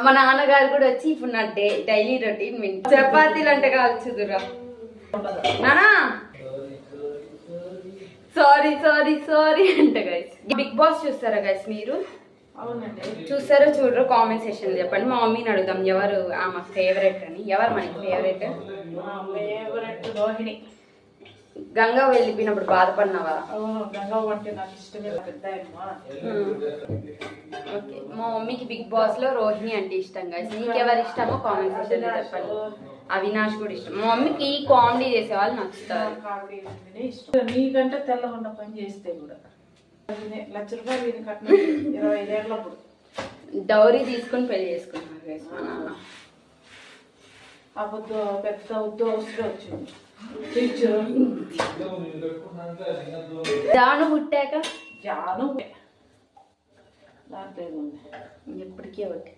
మా నాన్నగారు కూడా వచ్చి ఇప్పుడు నా డైలీ రొటీన్ చపాతీలు అంటే కాల్చుదురా నానా. సారీ సారీ సారీ అంట గైస్. బిగ్ బాస్ చూస్తారా గైస్ మీరు? అవునండి. చూస్తారో చూడరో కామెంట్ సెక్షన్ చెప్పండి. మా మమ్మీని అడుగుదాం ఎవరు ఆమె ఫేవరెట్ అని. ఎవరు మనకి ఫేవరెట్? రోహిణి. గంగా వెళ్ళిపోయినప్పుడు బాధపడినావా? గంగా అంటే నాకు ఇష్టమే పెద్ద. ఓకే, మా మమ్మీకి బిగ్ బాస్ లో రోహిణి అంటే ఇష్టం గైస్. మీకు ఎవరు ఇష్టమో కామెంట్ సెక్షన్ లో చెప్పండి. అవినాష్ కూడా ఇష్టం. మా మమ్మీకి కామెడీ చేసే వాళ్ళు నచ్చుతారు. నీకంటే తెల్లగుండ పని చేస్తే కూడా ₹1,00,000 దీని కట్టిన 25 ఏళ్ళప్పుడు డౌరీ తీసుకొని పెళ్లి చేసుకున్నారు గైస్ మా నాన్న. అప్పుడు పెద్ద ఉద్యోగస్తులు వచ్చింది. జాను పుట్టాక జాను దాంట్లో ఎప్పటికీ ఒకటి.